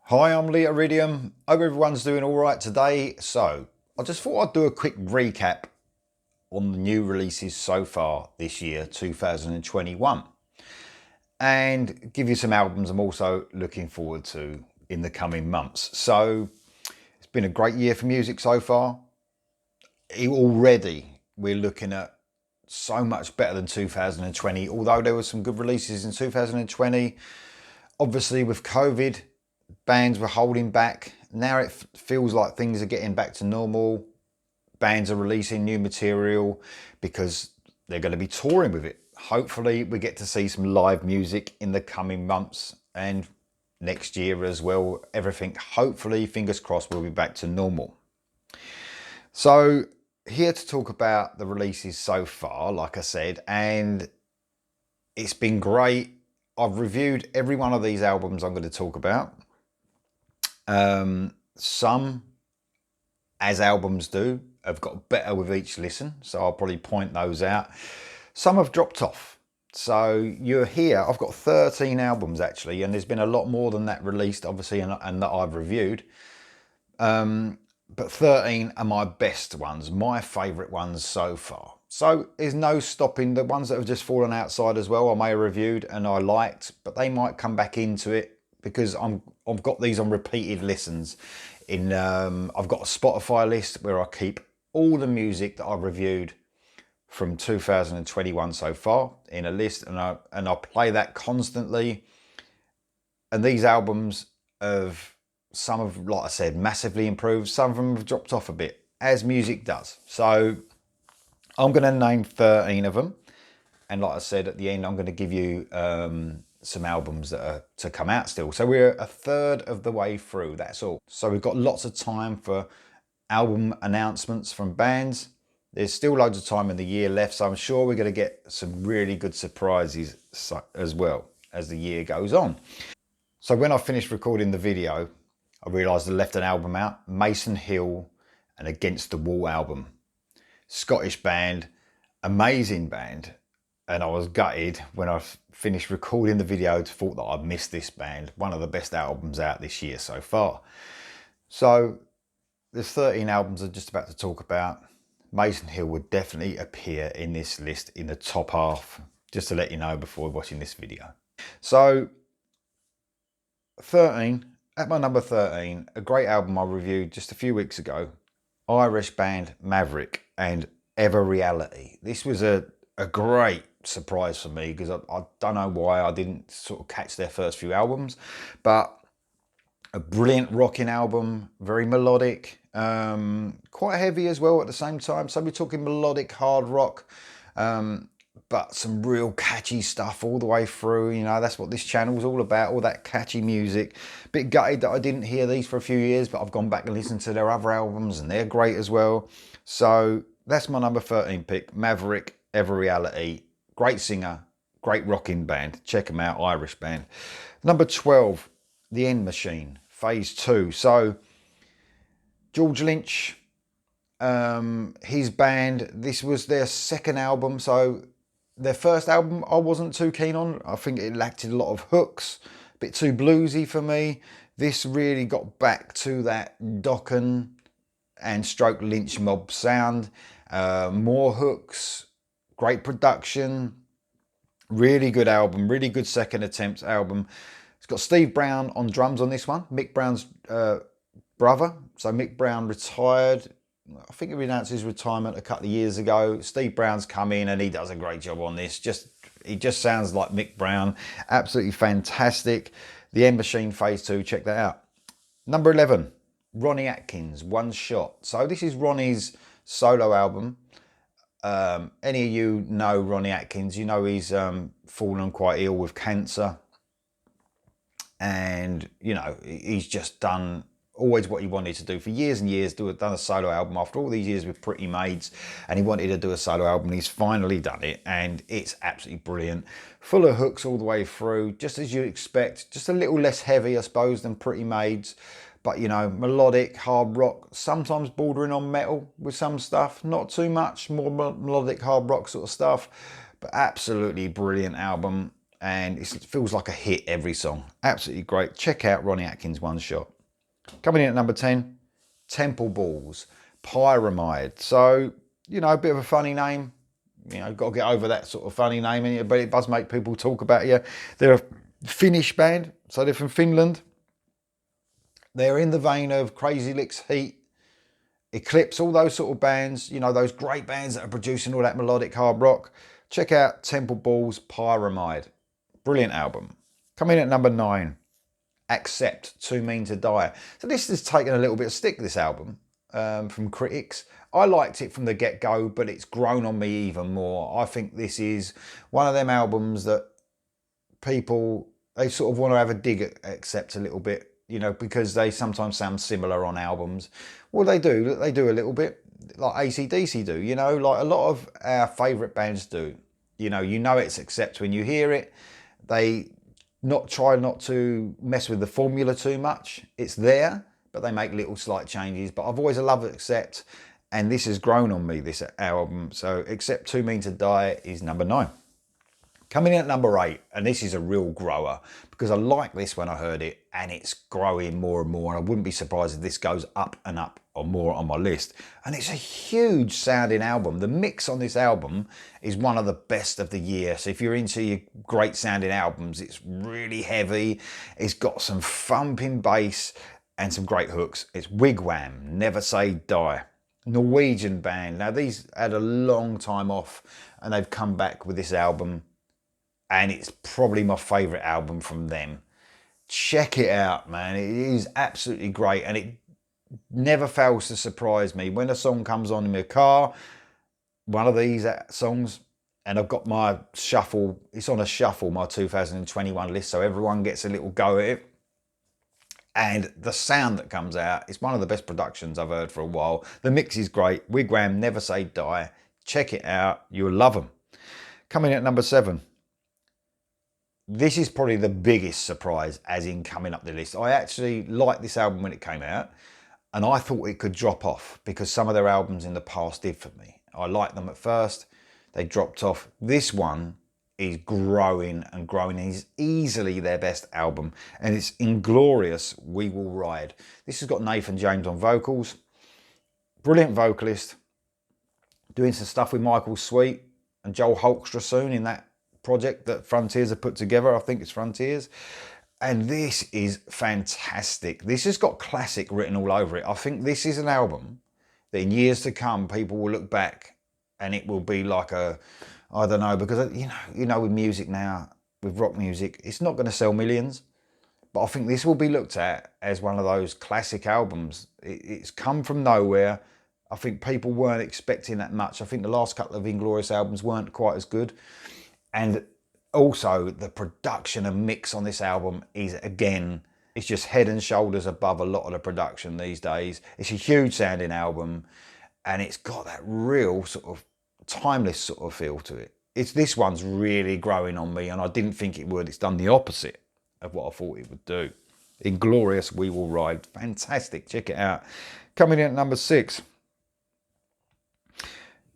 Hi, I'm Lee Iridium. Hope everyone's doing all right today. So, I just thought I'd do a quick recap on the new releases so far this year, 2021, and give you some albums I'm also looking forward to in the coming months. So, it's been a great year for music so far. Already, we're looking at so much better than 2020, although there were some good releases in 2020. Obviously, with COVID, bands were holding back. Now it feels like things are getting back to normal. Bands are releasing new material because they're going to be touring with it. Hopefully we get to see some live music in the coming months and next year as well. Everything, hopefully, fingers crossed, will be back to normal. So here to talk about the releases so far, like I said, and it's been great. I've reviewed every one of these albums I'm going to talk about. Some, as albums do, have got better with each listen, so I'll probably point those out. Some have dropped off. So you're here, I've got 13 albums actually, and there's been a lot more than that released, obviously, and that I've reviewed. But 13 are my best ones, my favourite ones so far. So there's no stopping the ones that have just fallen outside as well. I may have reviewed and I liked, but they might come back into it because I've got these on repeated listens. I've got a Spotify list where I keep all the music that I've reviewed from 2021 so far in a list, and I play that constantly. And these albums some have, like I said, massively improved. Some of them have dropped off a bit, as music does. So I'm going to name 13 of them. And like I said, at the end, I'm going to give you some albums that are to come out still. So we're a third of the way through, that's all. So we've got lots of time for album announcements from bands. There's still loads of time in the year left, so I'm sure we're going to get some really good surprises as well as the year goes on. So when I finished recording the video, I realised I left an album out, Mason Hill, an Against the Wall album. Scottish band, amazing band. And I was gutted when I finished recording the video to thought that I'd missed this band. One of the best albums out this year so far. So there's 13 albums I'm just about to talk about. Mason Hill would definitely appear in this list in the top half, just to let you know before watching this video. So 13, at my number 13, a great album I reviewed just a few weeks ago, Irish band Maverick and Ever Reality. This was a great surprise for me because I don't know why I didn't sort of catch their first few albums, but a brilliant rocking album, very melodic, quite heavy as well at the same time. So we're talking melodic hard rock, but some real catchy stuff all the way through. You know, that's what this channel's all about, all that catchy music. Bit gutted that I didn't hear these for a few years, but I've gone back and listened to their other albums and they're great as well. So that's my number 13 pick, Maverick, Ever Reality. Great singer, great rocking band. Check them out, Irish band. Number 12, The End Machine, Phase 2. So George Lynch, his band, this was their second album. So their first album I wasn't too keen on. I think it lacked a lot of hooks, a bit too bluesy for me. This really got back to that Dokken and stroke Lynch mob sound. More hooks, great production, really good album, really good second attempt album. It's got Steve Brown on drums on this one, Mick Brown's brother. So Mick Brown retired. I think he announced his retirement a couple of years ago. Steve Brown's come in and he does a great job on this. He just sounds like Mick Brown. Absolutely fantastic. The End Machine Phase 2, check that out. Number 11, Ronnie Atkins, One Shot. So this is Ronnie's solo album. Any of you know Ronnie Atkins, you know he's fallen quite ill with cancer. And, you know, he's just done always what he wanted to do for years and years, done a solo album after all these years with Pretty Maids, and he wanted to do a solo album, and he's finally done it, and it's absolutely brilliant. Full of hooks all the way through, just as you'd expect, just a little less heavy, I suppose, than Pretty Maids, but, you know, melodic, hard rock, sometimes bordering on metal with some stuff, not too much, more melodic, hard rock sort of stuff, but absolutely brilliant album. and it feels like a hit every song. Absolutely great. Check out Ronnie Atkins' One Shot. Coming in at number 10, Temple Balls, Pyramide. So, you know, a bit of a funny name. You know, got to get over that sort of funny name, but it does make people talk about you. They're a Finnish band, so they're from Finland. They're in the vein of Crazy Licks, Heat, Eclipse, all those sort of bands, you know, those great bands that are producing all that melodic hard rock. Check out Temple Balls, Pyramide. Brilliant album. Coming in at number 9, Accept, Too Mean to Die. So this has taken a little bit of stick, this album, from critics. I liked it from the get-go, but it's grown on me even more. I think this is one of them albums that people, they sort of want to have a dig at Accept a little bit, you know, because they sometimes sound similar on albums. Well, they do a little bit, like AC/DC do, you know, like a lot of our favourite bands do. You know it's Accept when you hear it. They try not to mess with the formula too much. It's there, but they make little slight changes. But I've always loved Accept, and this has grown on me, this album. So Accept, Too Mean to Die is number 9. Coming in at number 8, and this is a real grower, because I liked this when I heard it, and it's growing more and more, and I wouldn't be surprised if this goes up and up or more on my list. And it's a huge sounding album. The mix on this album is one of the best of the year. So if you're into your great sounding albums, it's really heavy. It's got some thumping bass and some great hooks. It's Wigwam, Never Say Die. Norwegian band. Now these had a long time off, and they've come back with this album, and it's probably my favourite album from them. Check it out, man. It is absolutely great, and it never fails to surprise me. When a song comes on in my car, one of these songs, and I've got my shuffle, it's on a shuffle, my 2021 list, so everyone gets a little go at it. And the sound that comes out, it's one of the best productions I've heard for a while. The mix is great. Wigwam, Never Say Die. Check it out. You'll love them. Coming in at number 7. This is probably the biggest surprise, as in coming up the list. I actually liked this album when it came out, and I thought it could drop off because some of their albums in the past did for me. I liked them at first. They dropped off. This one is growing and growing. It's easily their best album, and it's Inglorious, We Will Ride. This has got Nathan James on vocals. Brilliant vocalist. Doing some stuff with Michael Sweet and Joel Hoekstra soon in that project that Frontiers have put together. I think it's Frontiers. And this is fantastic. This has got classic written all over it. I think this is an album that in years to come, people will look back and it will be like a, I don't know, because you know with music now, with rock music, it's not going to sell millions. But I think this will be looked at as one of those classic albums. It's come from nowhere. I think people weren't expecting that much. I think the last couple of Inglorious albums weren't quite as good. And also the production and mix on this album is, again, it's just head and shoulders above a lot of the production these days. It's a huge sounding album, and it's got that real sort of timeless sort of feel to it. This one's really growing on me, and I didn't think it would. It's done the opposite of what I thought it would do. Inglorious, We Will Ride. Fantastic. Check it out. Coming in at number 6.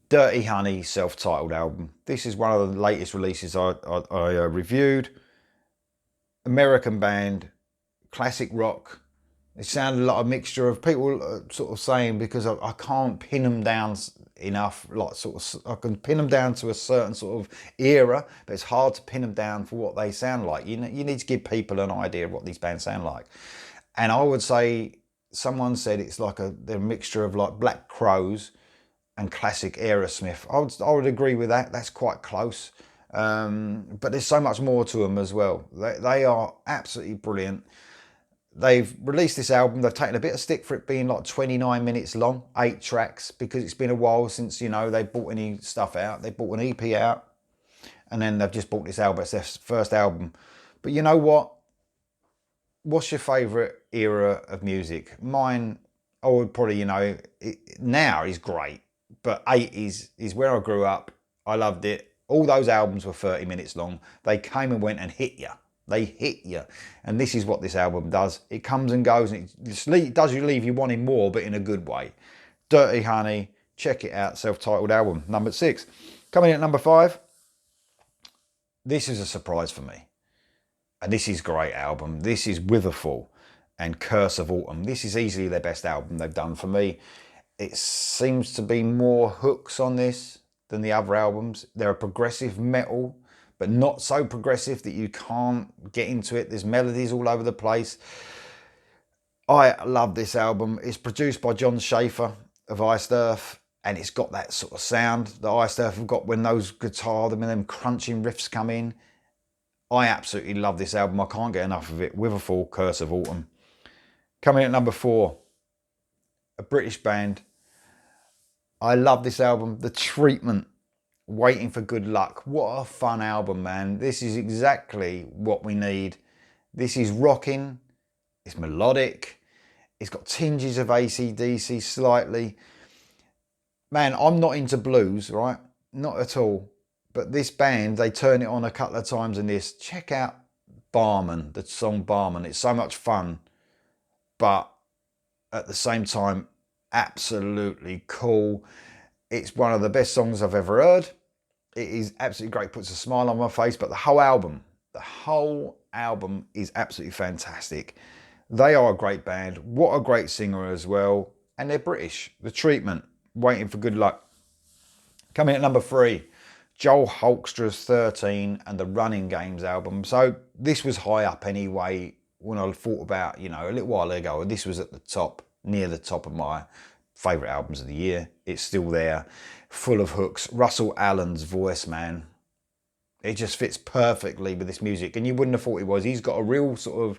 Dirty Honey, self-titled album. This is one of the latest releases I reviewed. American band, classic rock. It sounded like a mixture of people sort of saying, because I can't pin them down enough, like sort of, I can pin them down to a certain sort of era, but it's hard to pin them down for what they sound like. You need to give people an idea of what these bands sound like. And I would say, someone said it's like they're a mixture of like Black Crowes and classic Aerosmith. I would agree with that. That's quite close. But there's so much more to them as well. They are absolutely brilliant. They've released this album. They've taken a bit of stick for it being like 29 minutes long, 8 tracks, because it's been a while since, they brought any stuff out. They brought an EP out, and then they've just brought this album. It's their first album. But you know what? What's your favourite era of music? Mine, I would probably, now is great. But 80s is where I grew up. I loved it. All those albums were 30 minutes long. They came and went and hit you. They hit you. And this is what this album does. It comes and goes, and it does you leave you wanting more, but in a good way. Dirty Honey, check it out. Self-titled album, number 6. Coming in at number 5. this is a surprise for me. And this is a great album. This is Witherfall and Curse of Autumn. This is easily their best album they've done for me. It seems to be more hooks on this than the other albums. They're a progressive metal, but not so progressive that you can't get into it. There's melodies all over the place. I love this album. It's produced by John Schaefer of Iced Earth, and it's got that sort of sound that Iced Earth have got when those guitar, them crunching riffs come in. I absolutely love this album. I can't get enough of it. Witherfall, Curse of Autumn. Coming at number 4, a British band. I love this album. The Treatment, Waiting for Good Luck. What a fun album, man. This is exactly what we need. This is rocking. It's melodic. It's got tinges of AC/DC slightly. Man, I'm not into blues, right? Not at all. But this band, they turn it on a couple of times in this. Check out Barman, the song Barman. It's so much fun, but at the same time, absolutely cool. It's one of the best songs I've ever heard. It is absolutely great, puts a smile on my face, but the whole album is absolutely fantastic. They are a great band. What a great singer as well. And they're British. The Treatment, Waiting for Good Luck. Coming at number 3, Joel Hoekstra's 13 and the Running Games album. So this was high up anyway when I thought about, a little while ago. This was at the top, near the top of my favourite albums of the year. It's still there, full of hooks. Russell Allen's voice, man. It just fits perfectly with this music. And you wouldn't have thought it was. He's got a real sort of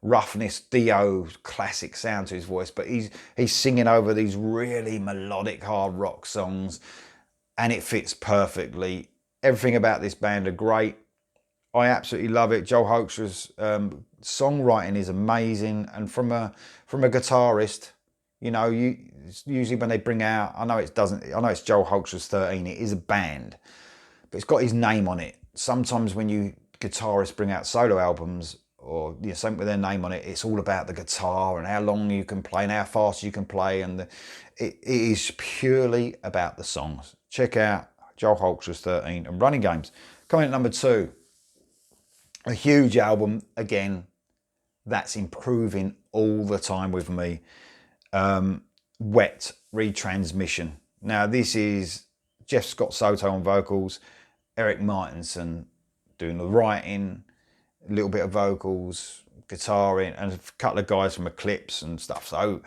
roughness, Dio classic sound to his voice, but he's singing over these really melodic hard rock songs. And it fits perfectly. Everything about this band are great. I absolutely love it. Joel Hoekstra's songwriting is amazing, and from a guitarist, usually when they bring out, I know it's Joel Hoekstra's 13. It is a band, but it's got his name on it. Sometimes when guitarists bring out solo albums or something with their name on it, it's all about the guitar and how long you can play and how fast you can play, and it is purely about the songs. Check out Joel Hoekstra's 13 and Running Games. Coming at number 2, a huge album again that's improving all the time with me. Wet, Retransmission. Now this is Jeff Scott Soto on vocals, Eric Martinson doing the writing, a little bit of vocals, guitaring, and a couple of guys from Eclipse and stuff. So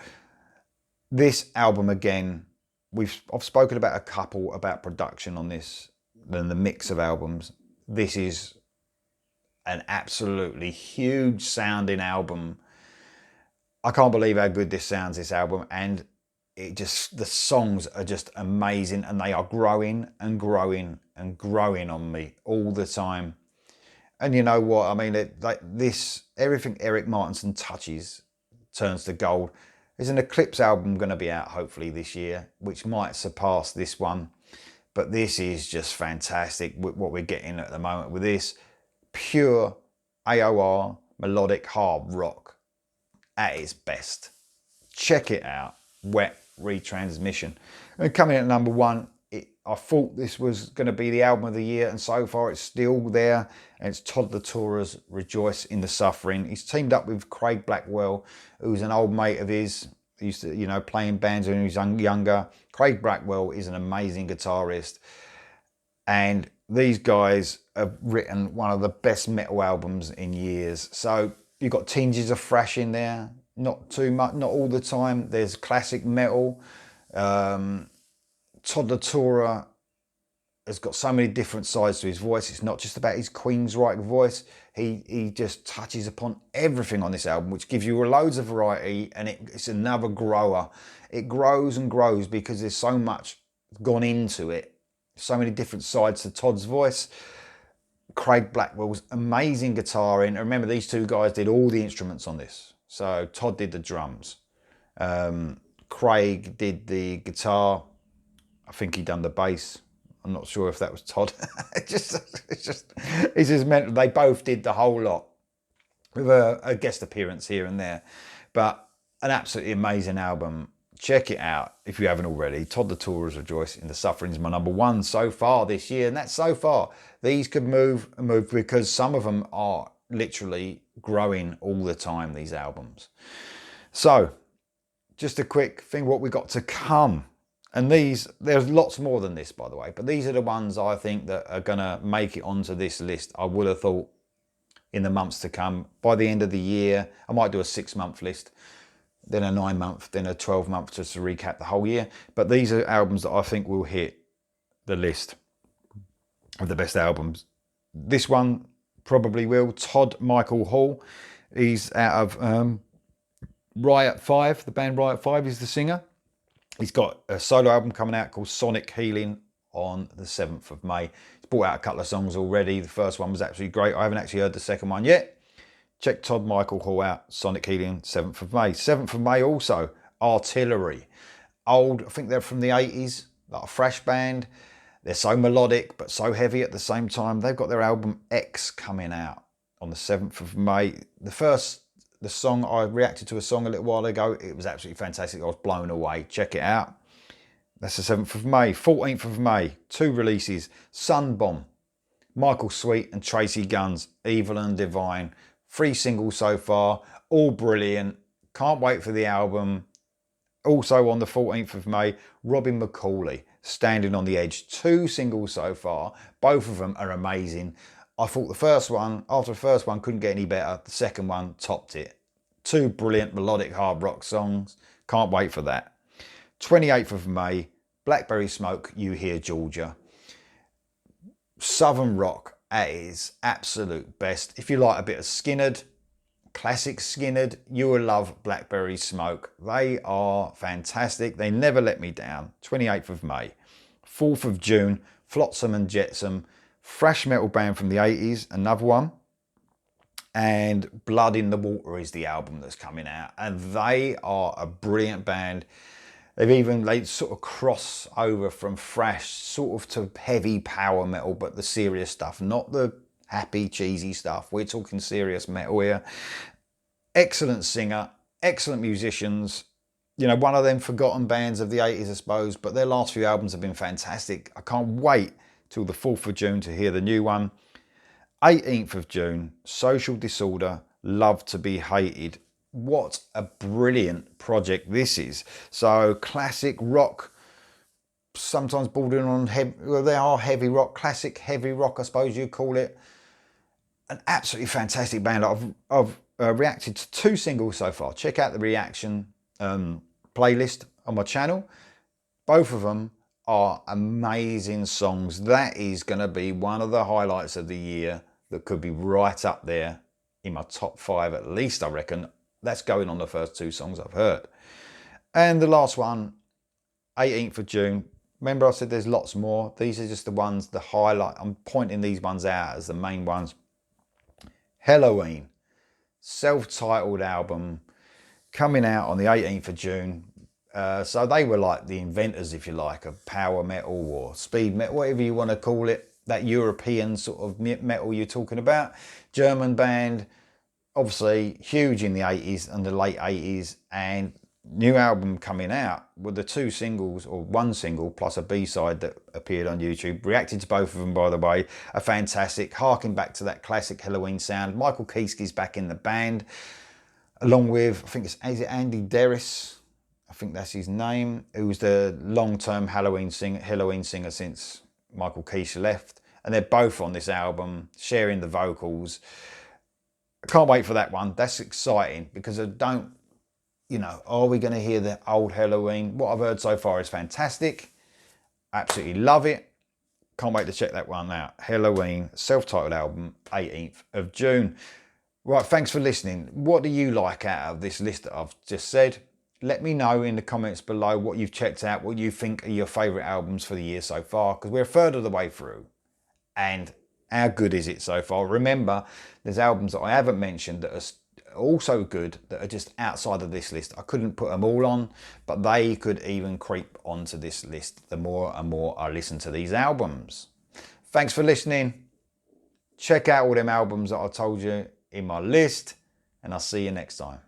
this album again, I've spoken about a couple about production on this, than the mix of albums. This is an absolutely huge sounding album. I can't believe how good this sounds, this album, and the songs are just amazing, and they are growing and growing and growing on me all the time. And you know what? I mean, everything Eric Martinson touches turns to gold. There's an Eclipse album going to be out hopefully this year, which might surpass this one. But this is just fantastic, what we're getting at the moment with this. Pure AOR melodic hard rock at its best. Check it out. Wet, Retransmission. And coming at number 1, I thought this was going to be the album of the year, and so far it's still there. And it's Todd La Torra's Rejoice in the Suffering. He's teamed up with Craig Blackwell, who's an old mate of his. He used to, play in bands when he was younger. Craig Blackwell is an amazing guitarist. And these guys have written one of the best metal albums in years. So you've got tinges of thrash in there. Not too much, not all the time. There's classic metal. Todd La Torra has got so many different sides to his voice. It's not just about his Queensryche voice. He just touches upon everything on this album, which gives you loads of variety, and it's another grower. It grows and grows because there's so much gone into it. So many different sides to Todd's voice. Craig Blackwell's amazing guitaring. And remember, these two guys did all the instruments on this. So Todd did the drums. Craig did the guitar. I think he done the bass. I'm not sure if that was Todd. It's just meant they both did the whole lot with a guest appearance here and there. But an absolutely amazing album. check it out if you haven't already. Todd the Tourers Rejoice in the Suffering is my number one so far this year, and that's so far. These could move and move because some of them are literally growing all the time, these albums. So, just a quick thing what we got to come. And these, there's lots more than this, by the way, but these are the ones I think that are going to make it onto this list. I would have thought in the months to come. By the end of the year, I might do a 6-month list, then a 9-month, then a 12-month, just to recap the whole year. But these are albums that I think will hit the list of the best albums. This one probably will. Todd Michael Hall. He's out of Riot 5, the band Riot 5, is the singer. He's got a solo album coming out called Sonic Healing on the 7th of May. He's brought out a couple of songs already. The first one was absolutely great. I haven't actually heard the second one yet. Check Todd Michael Hall out, Sonic Healing, 7th of May. 7th of May also, Artillery. Old, I think they're from the 80s, like a thrash band. They're so melodic, but so heavy at the same time. They've got their album X coming out on the 7th of May. The song, I reacted to a song a little while ago. It was absolutely fantastic. I was blown away. Check it out. That's the 7th of May. 14th of May, 2 releases. Sunbomb, Michael Sweet and Tracy Guns, Evil and Divine. 3 singles so far, all brilliant. Can't wait for the album. Also on the 14th of May, Robin McCauley, Standing on the Edge. 2 singles so far. Both of them are amazing. I thought the first one, after the first one, couldn't get any better. The second one topped it. 2 brilliant melodic hard rock songs. Can't wait for that. 28th of May, Blackberry Smoke, You Hear Georgia. Southern rock at its absolute best. If you like a bit of Skynyrd, classic Skynyrd, you will love Blackberry Smoke. They are fantastic. They never let me down. 28th of May. 4th of June, Flotsam and Jetsam, thrash metal band from the 80s, another one. And Blood in the Water is the album that's coming out. And they are a brilliant band. They sort of cross over from thrash sort of to heavy power metal, but the serious stuff, not the happy, cheesy stuff. We're talking serious metal here. Excellent singer, excellent musicians. You know, one of them forgotten bands of the 80s, I suppose, but their last few albums have been fantastic. I can't wait till the 4th of June to hear the new one. 18th of June, Social Disorder, Love to Be Hated. What a brilliant project this is. So classic rock, sometimes bordering on heavy, well, they are heavy rock, classic heavy rock, I suppose you'd call it. An absolutely fantastic band. I've reacted to 2 singles so far. Check out the reaction playlist on my channel. Both of them are amazing songs. That is going to be one of the highlights of the year that could be right up there in my top 5 at least, I reckon. That's going on the first 2 songs I've heard. And the last one, 18th of June. Remember I said there's lots more. These are just the ones, the highlight. I'm pointing these ones out as the main ones. Helloween, self-titled album, coming out on the 18th of June. So they were like the inventors, if you like, of power metal or speed metal, whatever you want to call it. That European sort of metal you're talking about. German band, obviously huge in the 80s and the late 80s, and new album coming out with the 2 singles, or 1 single plus a B-side that appeared on YouTube. Reacted to both of them, by the way, are fantastic, harking back to that classic Helloween sound. Michael Kieske's back in the band, along with, I think is it Andy Derris? I think that's his name, who was the long-term Helloween singer since Michael Kiske left. And they're both on this album, sharing the vocals. I can't wait for that one. That's exciting because I don't, you know, are we going to hear the old Helloween? What I've heard so far is fantastic. Absolutely love it. Can't wait to check that one out. Helloween, self-titled album, 18th of June. Right, thanks for listening. What do you like out of this list that I've just said? Let me know in the comments below what you've checked out, what you think are your favourite albums for the year so far, because we're a third of the way through. And how good is it so far? Remember, there's albums that I haven't mentioned that are also good, that are just outside of this list. I couldn't put them all on, but they could even creep onto this list the more and more I listen to these albums. Thanks for listening. Check out all them albums that I told you in my list, and I'll see you next time.